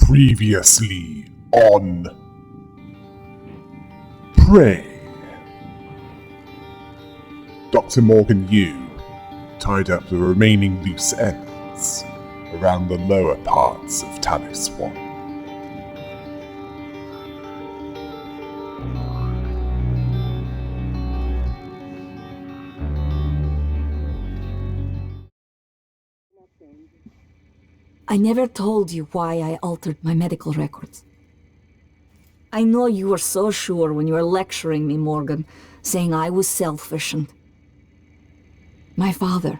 Previously on Prey. Dr. Morgan Yu tied up the remaining loose ends around the lower parts of Talos 1. I never told you why I altered my medical records. I know you were so sure when you were lecturing me, Morgan, saying I was selfish and... My father,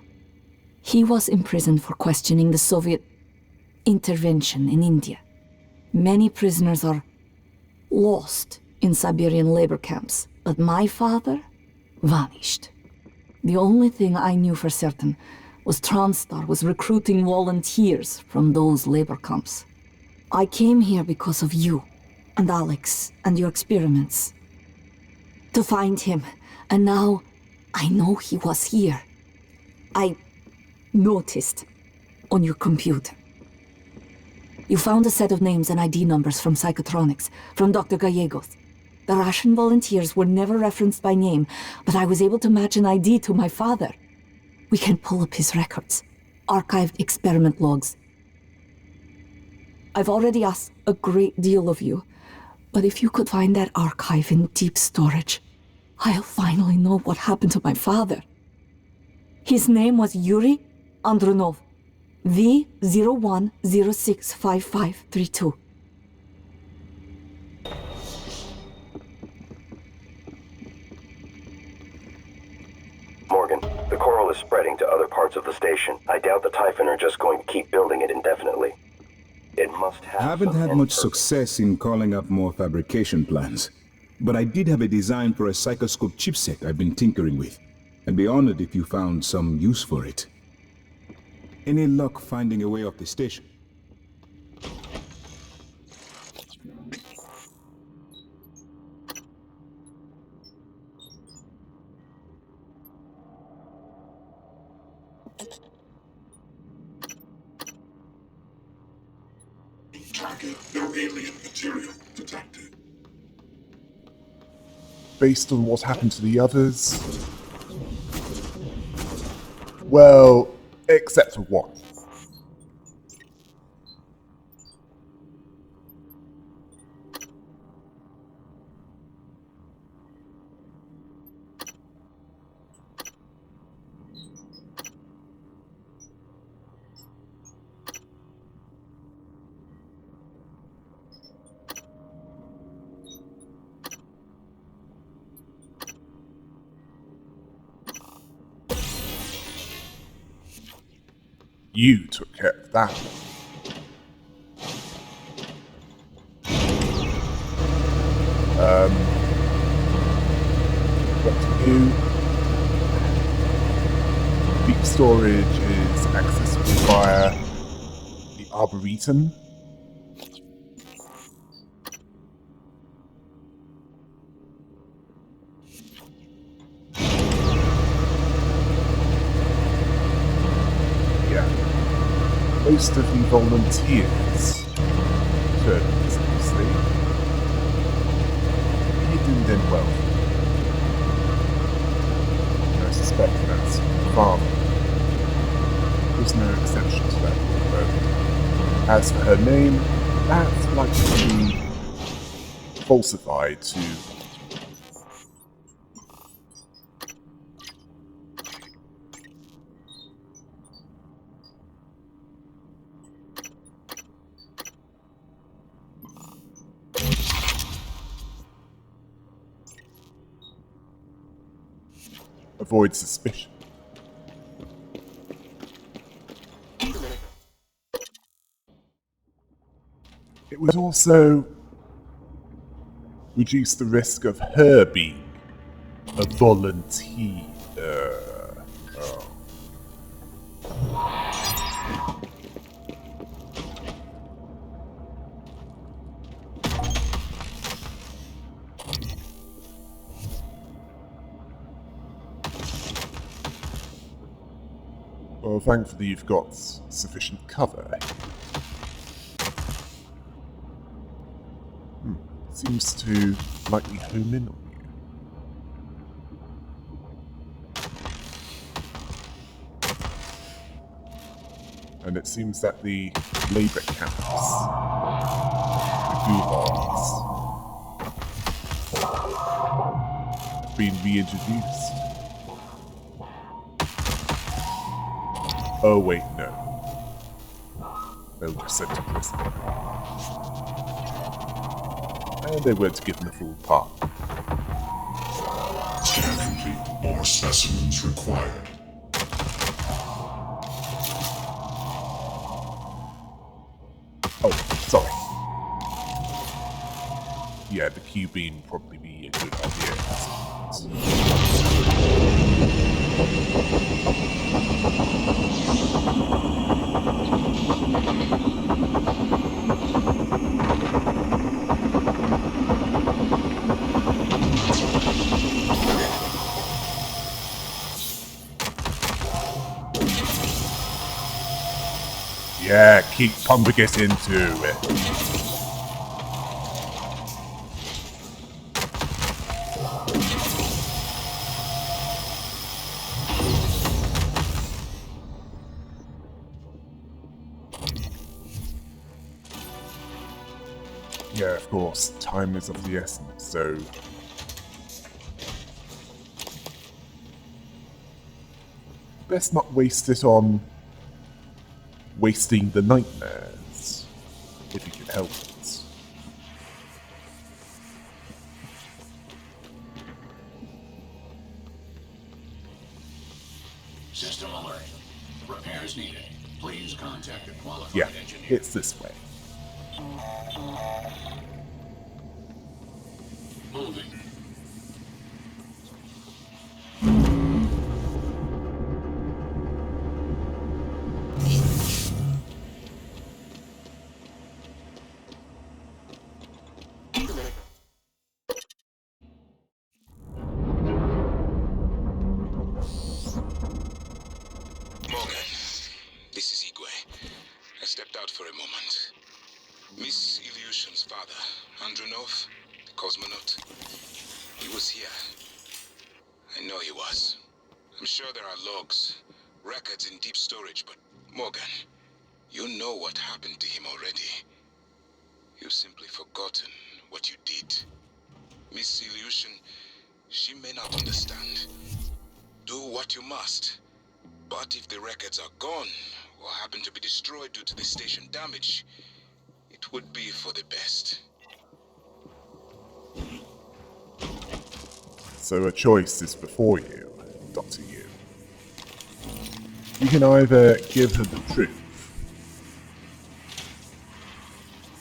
he was imprisoned for questioning the Soviet intervention in India. Many prisoners are lost in Siberian labor camps, but my father vanished. The only thing I knew for certain was TranStar was recruiting volunteers from those labor camps. I came here because of you, and Alex, and your experiments. To find him, and now I know he was here. I noticed on your computer. You found a set of names and ID numbers from Psychotronics, from Dr. Gallegos. The Russian volunteers were never referenced by name, but I was able to match an ID to my father. We can pull up his records, archived experiment logs. I've already asked a great deal of you, but if you could find that archive in deep storage, I'll finally know what happened to my father. His name was Yuri Andronov, V01065532. Morgan, the coral is spreading to other parts of the station. I doubt the Typhon are just going to keep building it indefinitely. It must have I haven't had much success in calling up more fabrication plans, but I did have a design for a psychoscope chipset I've been tinkering with. I'd be honored if you found some use for it. Any luck finding a way off the station? Target, no alien material detected. Based on what happened to the others... Well, except for one. You took care of that one. What to do? Deep storage is accessible via the Arboretum. Most of the volunteers turned seriously. He didn't end well. And I suspect that's father. There's no exception to that rule, but as for her name, that's likely to be falsified to avoid suspicion. It would also reduce the risk of her being a volunteer. Well, thankfully you've got sufficient cover. seems to lightly home in on you. And it seems that the labour camps, the gulags, have been reintroduced. Oh wait, no. They were just sent to prison. And they weren't given a full pardon. Scan complete. More specimens required. Oh, sorry. Yeah, the Q beam probably be a good idea. Yeah, keep pumping us into it. Yeah, of course, time is of the essence, so... best not waste it on... wasting the nightmares, if you can help it. System alert. Repairs needed. Please contact a qualified Yeah, engineer. it's this way. Moving. Morgan, this is Igwe. I stepped out for a moment. Miss Illusion's father, Andronov, the cosmonaut, he was here. I know he was. I'm sure there are logs, records in deep storage, but Morgan, you know what happened to him already. You've simply forgotten what you did. Miss Illusion, she may not understand. Do what you must. But if the records are gone, or happen to be destroyed due to the station damage, it would be for the best. So a choice is before you, Dr. Yu. You can either give her the truth,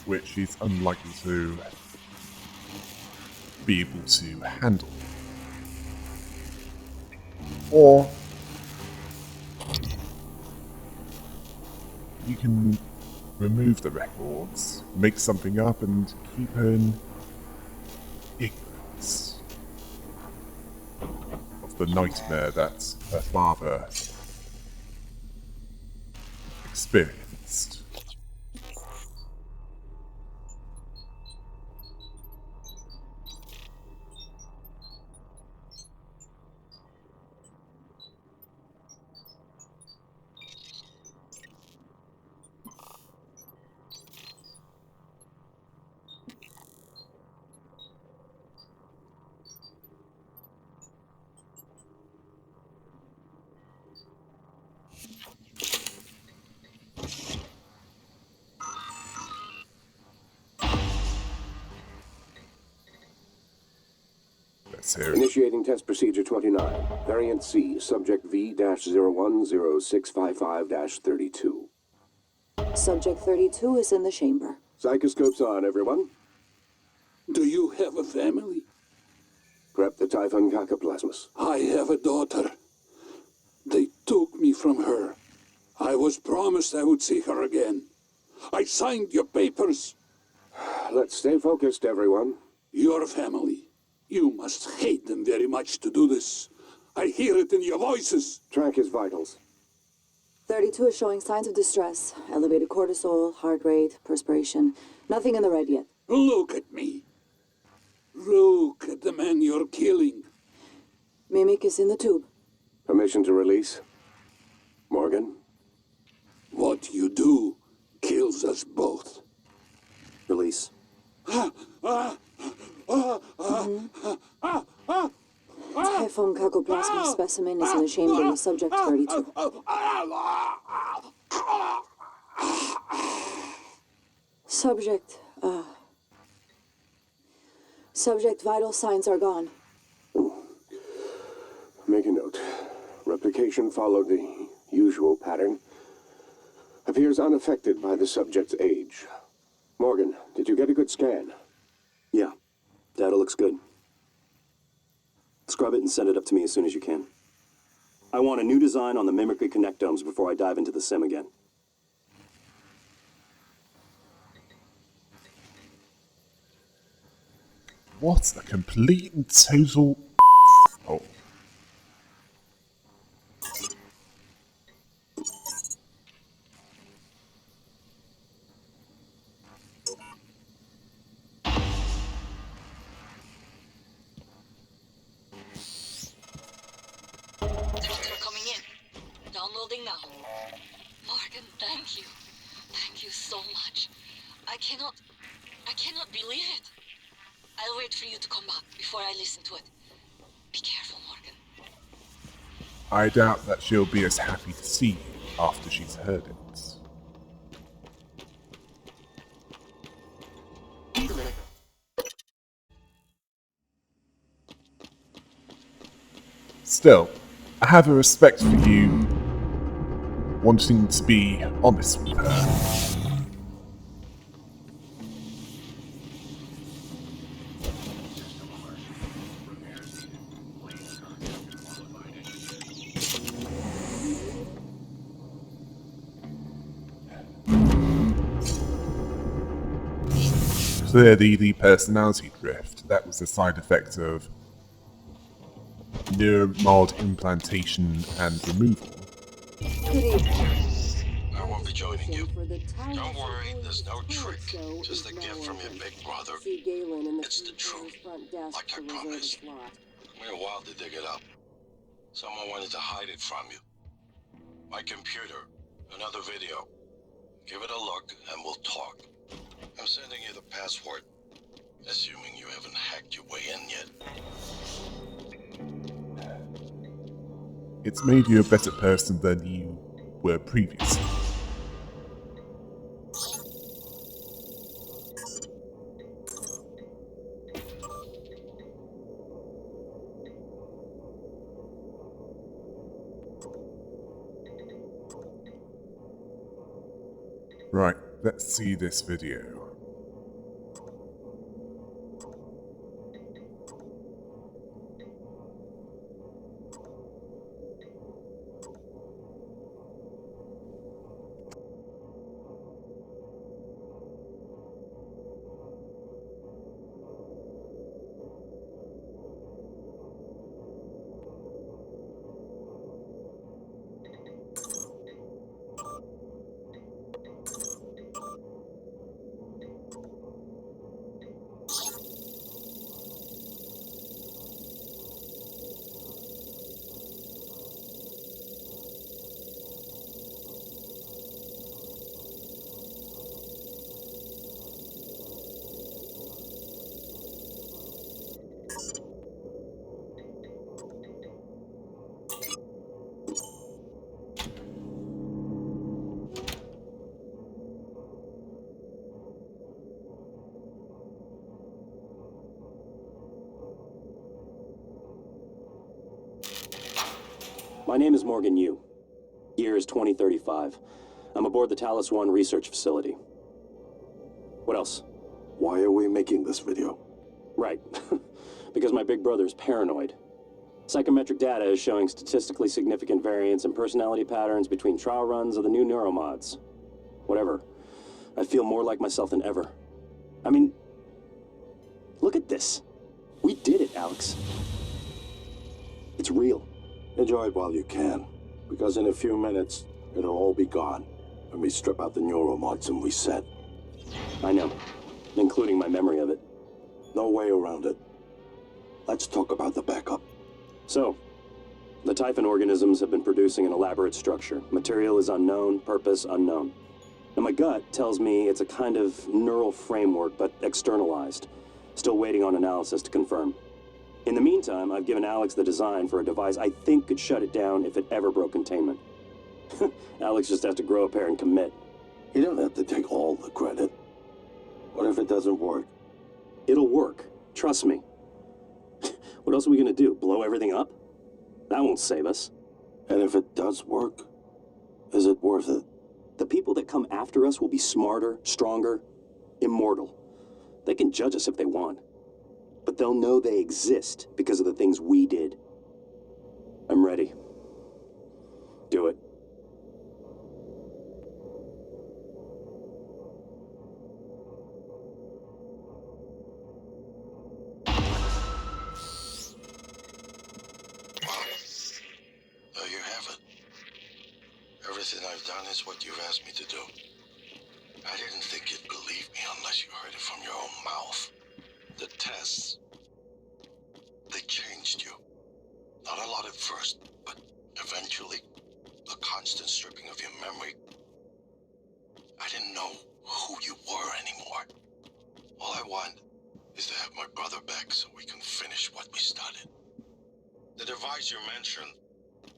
which she's unlikely to be able to handle, or you can remove the records, make something up, and keep her in ignorance of the nightmare that her father experienced. Let's hear it. Initiating test procedure 29. Variant C, subject V-010655-32. Subject 32 is in the chamber. Psychoscopes on, everyone. Do you have a family? Prep the Typhon cacoplasmus. I have a daughter. They took me from her. I was promised I would see her again. I signed your papers. Let's stay focused, everyone. Your family. You must hate them very much to do this. I hear it in your voices. Track his vitals. 32 is showing signs of distress. Elevated cortisol, heart rate, perspiration. Nothing in the red yet. Look at me. Look at the man you're killing. Mimic is in the tube. Permission to release? Morgan? What you do kills us both. Release. Typhon cacoplasma specimen is in the chamber with subject 32. Subject vital signs are gone. Make a note. Replication followed the usual pattern. Appears unaffected by the subject's age. Morgan, did you get a good scan? Yeah, data looks good. Scrub it and send it up to me as soon as you can. I want a new design on the mimicry connectomes before I dive into the sim again. What a complete and total hole. We're coming in. Downloading now. Morgan, thank you. Thank you so much. I cannot believe it. I'll wait for you to come back before I listen to it. Be careful, Morgan. I doubt that she'll be as happy to see you after she's heard it. Still, I have a respect for you wanting to be honest with her. Clearly the personality drift, that was a side effect of neuromod implantation and removal. I won't be joining you. Don't worry, there's no trick. Just a gift from your big brother. It's the truth, like I promised. Took me a while to dig it up. Someone wanted to hide it from you. My computer, another video. Give it a look and we'll talk. I'm sending you the password, assuming you haven't hacked your way in yet. It's made you a better person than you were previously. Right, let's see this video. My name is Morgan Yu. Year is 2035. I'm aboard the Talos 1 research facility. What else? Why are we making this video? Right. Because my big brother's paranoid. Psychometric data is showing statistically significant variance in personality patterns between trial runs of the new neuromods. Whatever. I feel more like myself than ever. I mean, look at this. We did it, Alex. It's real. Enjoy it while you can, because in a few minutes, it'll all be gone when we strip out the neuromods and reset. I know, including my memory of it. No way around it. Let's talk about the backup. So, the Typhon organisms have been producing an elaborate structure. Material is unknown, purpose unknown. Now my gut tells me it's a kind of neural framework, but externalized. Still waiting on analysis to confirm. In the meantime, I've given Alex the design for a device I think could shut it down if it ever broke containment. Alex just has to grow a pair and commit. You don't have to take all the credit. What if it doesn't work? It'll work. Trust me. What else are we gonna do? Blow everything up? That won't save us. And if it does work, is it worth it? The people that come after us will be smarter, stronger, immortal. They can judge us if they want. But they'll know they exist because of the things we did. I'm ready. Do it. There you have it. Everything I've done is what you've asked me to do. I didn't think you'd believe me unless you heard it from your own mouth. The tests, they changed you. Not a lot at first, but eventually, the constant stripping of your memory. I didn't know who you were anymore. All I want is to have my brother back so we can finish what we started. The device you mentioned,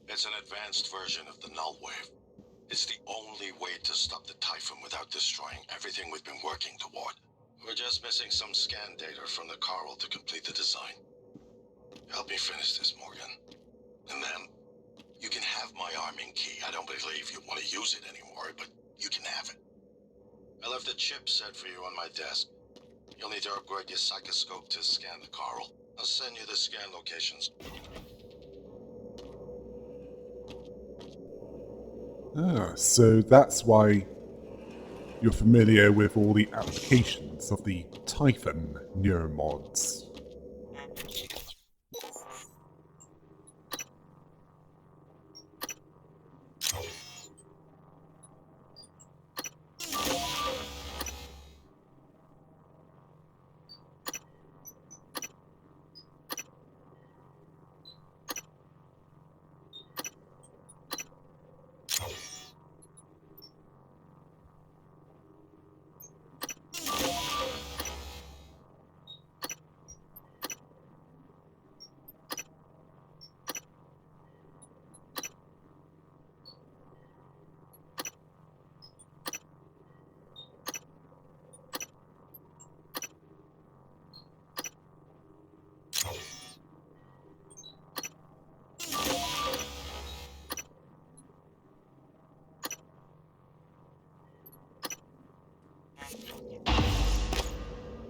it's an advanced version of the null wave. It's the only way to stop the Typhon without destroying everything we've been working toward. We're just missing some scan data from the coral to complete the design. Help me finish this, Morgan. And then, you can have my arming key. I don't believe you want to use it anymore, but you can have it. I left the chip set for you on my desk. You'll need to upgrade your psychoscope to scan the coral. I'll send you the scan locations. Ah, so that's why you're familiar with all the applications of the Typhon neuromods.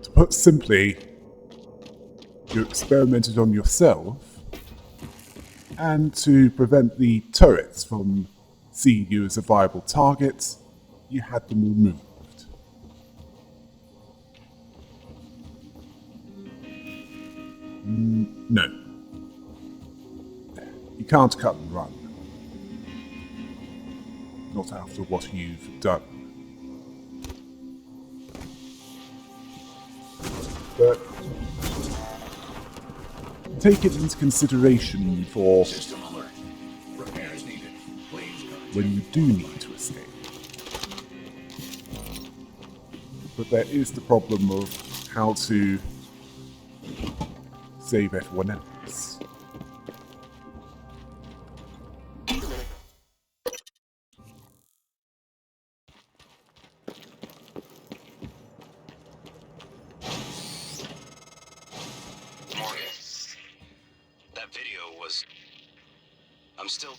To put simply, you experimented on yourself, and to prevent the turrets from seeing you as a viable target, you had them removed. No. You can't cut and run. Not after what you've done. But take it into consideration for System alert. Repairs needed. Please contact. when you do need to escape. But there is the problem of how to save everyone else. Morgan, that video was... I'm still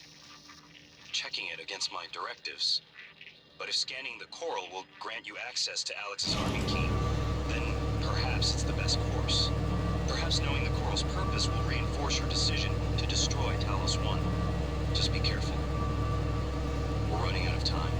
checking it against my directives. But if scanning the coral will grant you access to Alex's arming key, then perhaps it's the best course. Perhaps knowing the coral's purpose will reinforce your decision to destroy Talos 1. Just be careful. We're running out of time.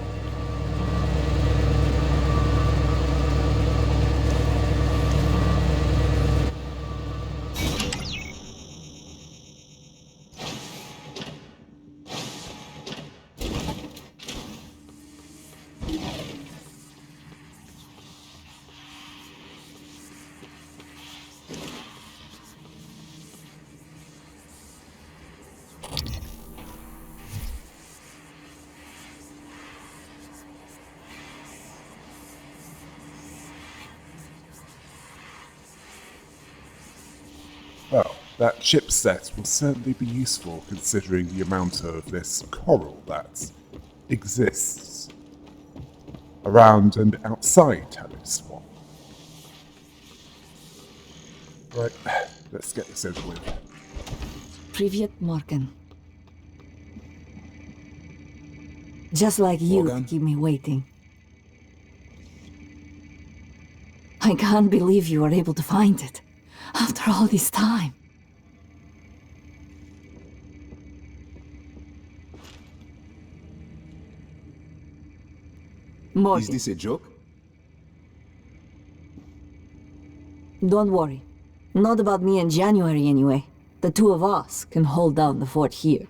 Well, that chipset will certainly be useful considering the amount of this coral that exists around and outside Talos Swamp. Right, let's get this over with. Привет, Morgan. Just like you to keep me waiting. I can't believe you were able to find it. After all this time. Morgan. Is this a joke? Don't worry. Not about me in January, anyway. The two of us can hold down the fort here.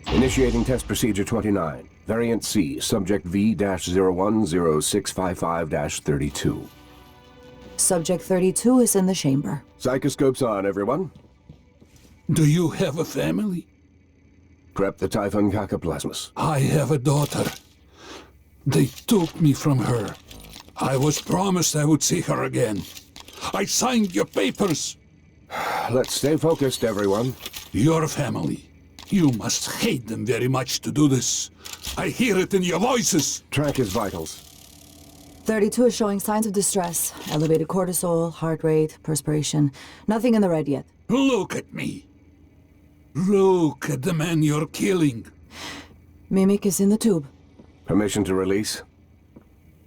Initiating test procedure 29. Variant C, subject V-010655-32. Subject 32 is in the chamber. Psychoscope's on, everyone. Do you have a family? Prep the Typhon cacoplasmus. I have a daughter. They took me from her. I was promised I would see her again. I signed your papers. Let's stay focused, everyone. Your family. You must hate them very much to do this. I hear it in your voices. Track his vitals. 32 is showing signs of distress. Elevated cortisol, heart rate, perspiration. Nothing in the red yet. Look at me. Look at the man you're killing. Mimic is in the tube. Permission to release?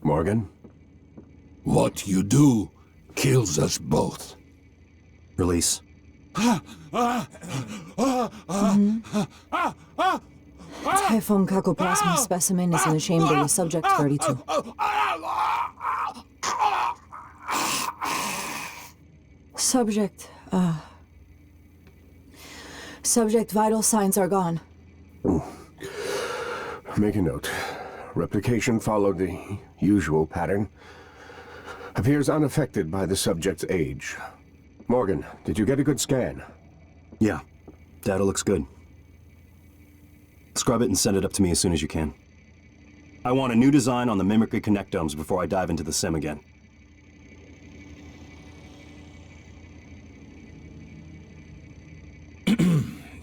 Morgan? What you do kills us both. Release. Typhon cacoplasma specimen is in the chamber with subject 32. Subject vital signs are gone. Make a note. Replication followed the usual pattern. Appears unaffected by the subject's age. Morgan, did you get a good scan? Yeah. Data looks good. Scrub it and send it up to me as soon as you can. I want a new design on the mimicry connectomes before I dive into the sim again.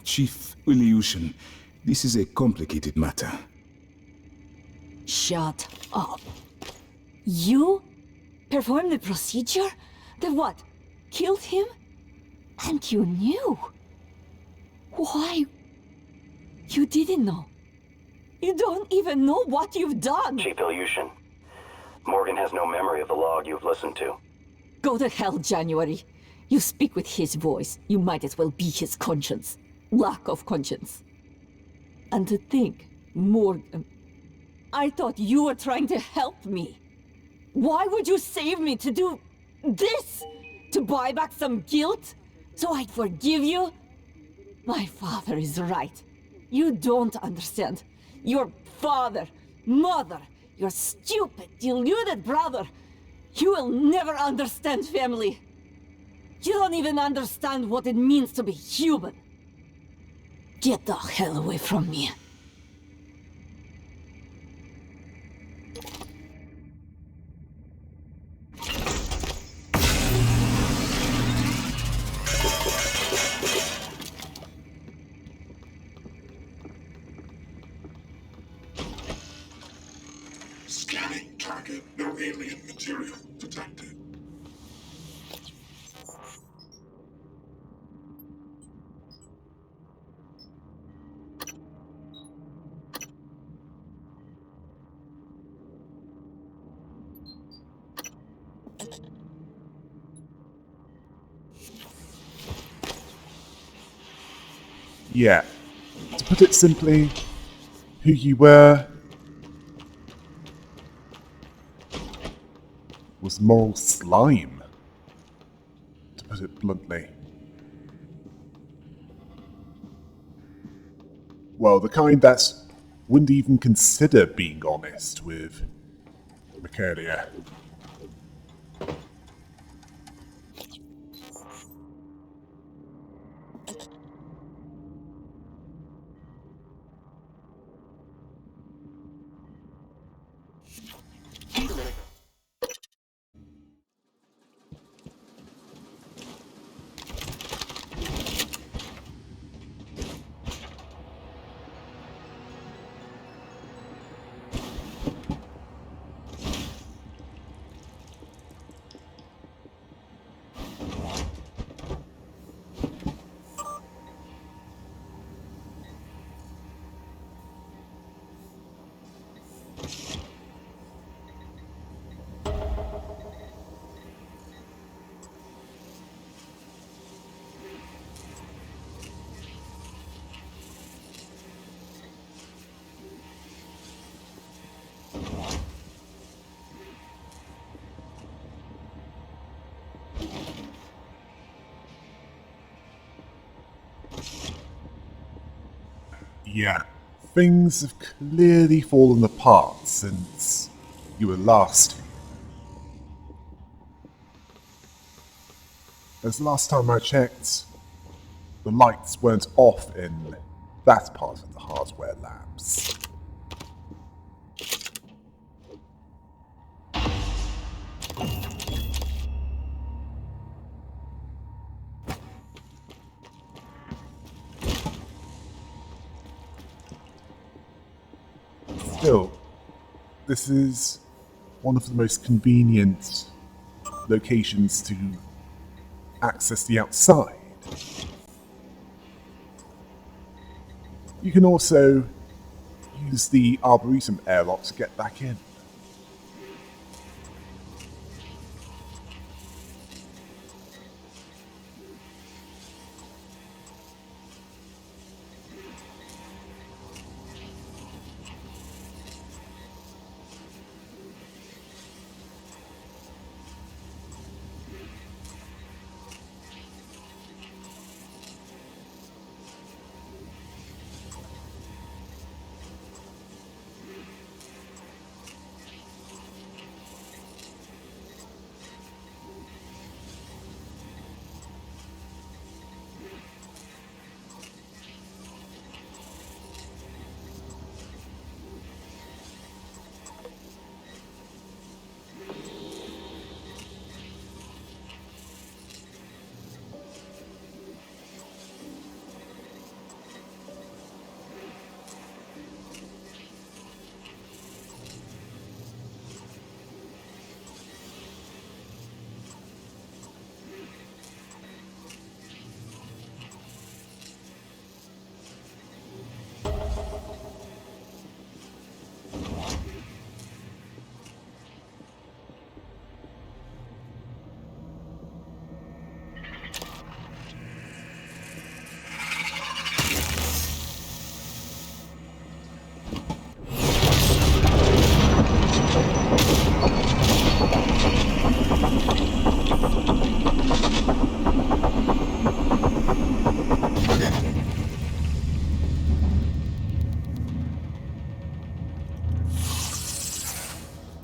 Chief Illusion, this is a complicated matter. Shut up. You performed the procedure? The what? Killed him? And you knew? Why? You didn't know. You don't even know what you've done. Chief Illusion, Morgan has no memory of the log you've listened to. Go to hell, January. You speak with his voice. You might as well be his conscience. Lack of conscience. And to think, Morgan, I thought you were trying to help me. Why would you save me to do this? To buy back some guilt? So I'd forgive you? My father is right. You don't understand. Your father, mother, your stupid, deluded brother. You will never understand family. You don't even understand what it means to be human. Get the hell away from me. Scanning target. No alien material detected. Yeah. To put it simply, who you were was moral slime, to put it bluntly. Well, the kind that wouldn't even consider being honest with Michaelia. Yeah, things have clearly fallen apart since you were last here. As last time I checked, the lights weren't off in that part of the hardware labs. Still, this is one of the most convenient locations to access the outside. You can also use the Arboretum airlock to get back in.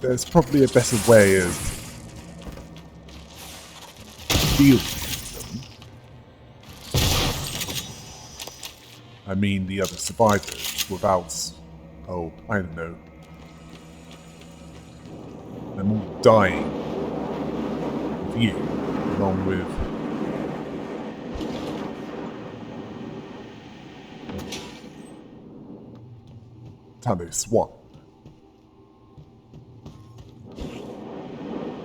There's probably a better way of dealing with them. I mean the other survivors, without, oh, I don't know, them all dying with you, along with Talos 1.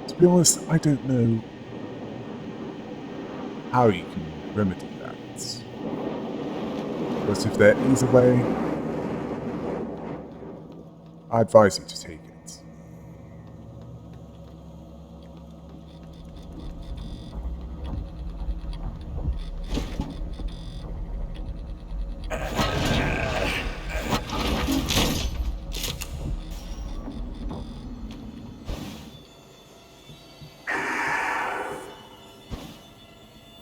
To be honest, I don't know how you can remedy that. But if there is a way, I advise you to take it.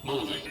Moving.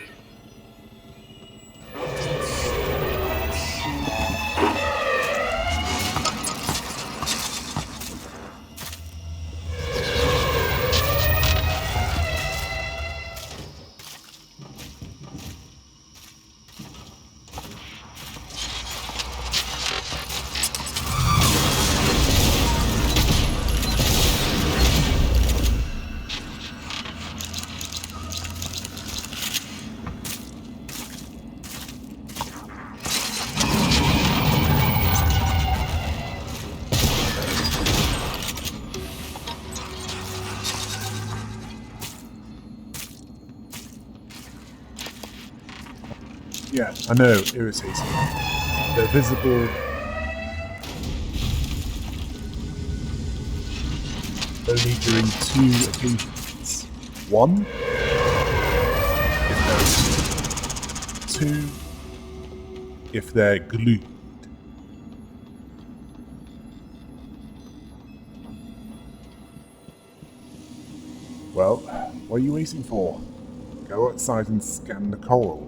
Yeah, I know, irritating. They're visible only during 2 occasions. 1, if they're 2, if they're glued. Well, what are you waiting for? Go outside and scan the coral.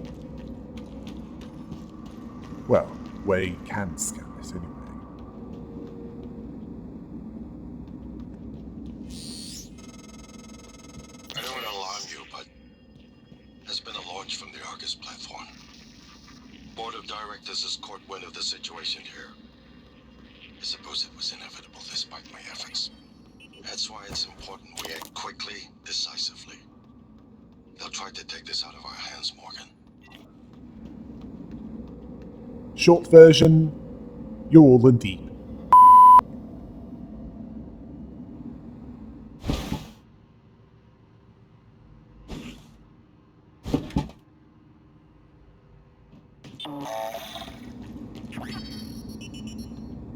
Well, way you can scan it anyway. I don't want to alarm you, but there's been a launch from the Argus platform. Board of Directors has caught wind of the situation here. I suppose it was inevitable despite my efforts. That's why it's important we act quickly, decisively. They'll try to take this out of our hands, Morgan. Short version, you're all in deep.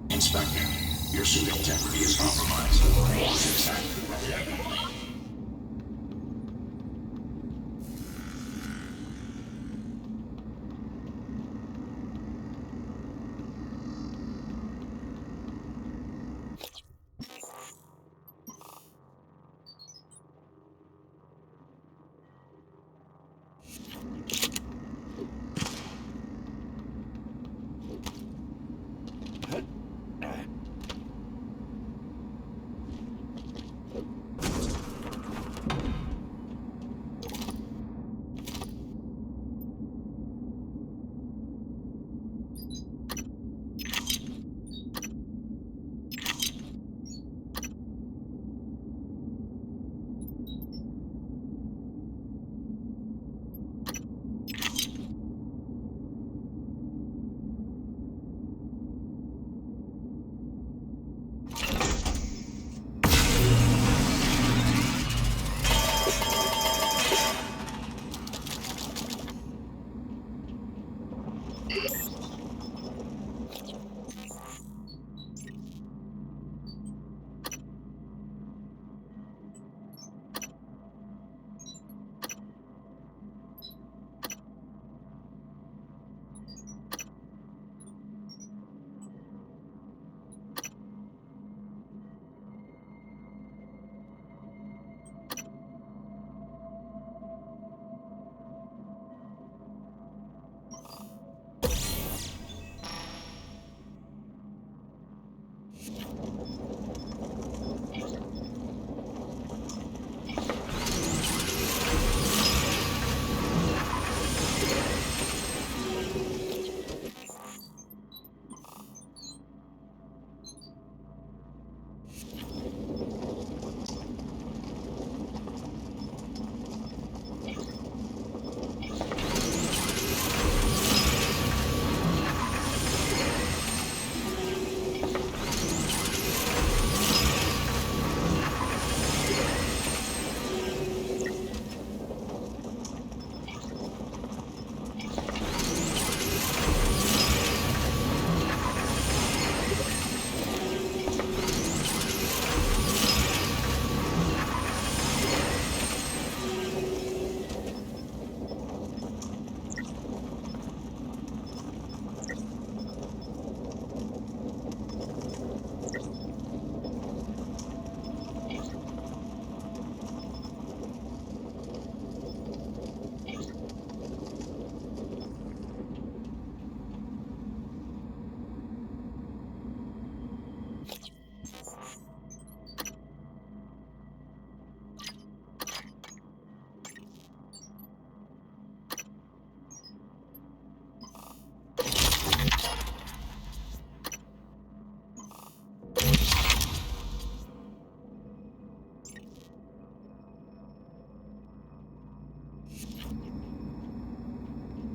Inspector, your suit integrity is compromised.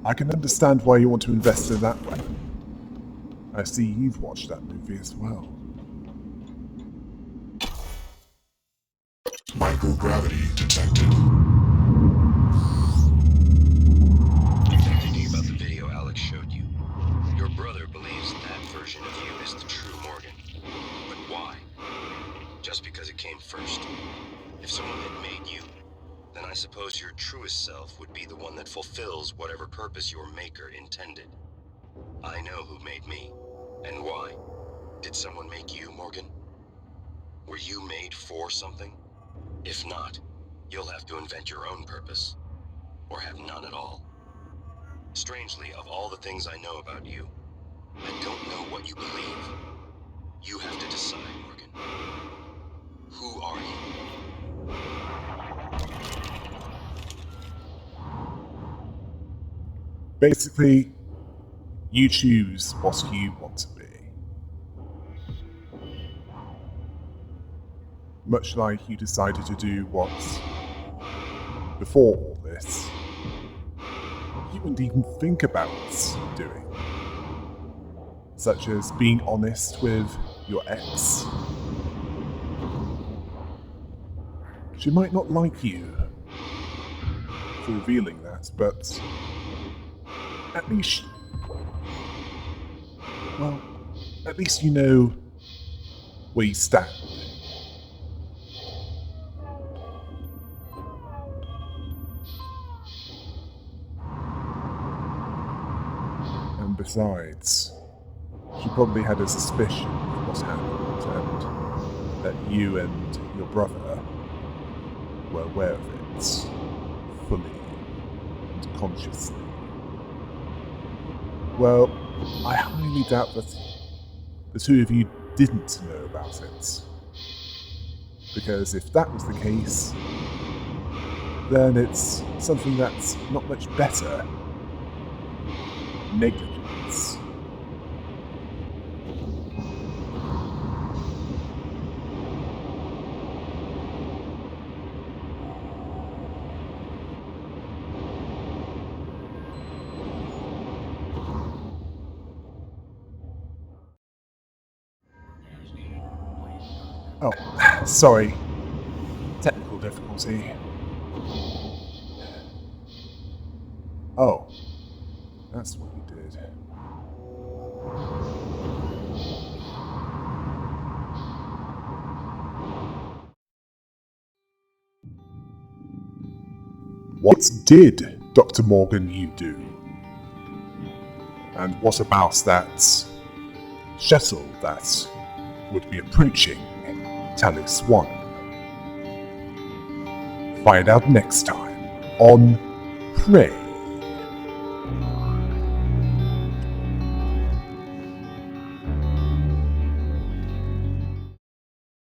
I can understand why you want to invest in that weapon. I see you've watched that movie as well. Microgravity detected. Thinking about the video Alex showed you. Your brother believes that version of you is the true Morgan. But why? Just because it came first. If someone had made you, then I suppose your truest self would be the one that fulfills whatever purpose your maker intended. I know who made me, and why. Did someone make you, Morgan? Were you made for something? If not, you'll have to invent your own purpose, or have none at all. Strangely, of all the things I know about you, I don't know what you believe. You have to decide, Morgan. Who are you? Basically, you choose what you want to be. Much like you decided to do what, before all this, you wouldn't even think about doing. Such as being honest with your ex. She might not like you for revealing that, but at least, well, at least you know where you stand. And besides, she probably had a suspicion of what happened, and that you and your brother were aware of it, fully and consciously. Well, I highly doubt that the two of you didn't know about it. Because if that was the case, then it's something that's not much better. Negligence. Oh, sorry. Technical difficulty. Oh, that's what you did. What did Dr. Morgan you do? And what about that shuttle that would be approaching Talos 1? Find out next time on Prey.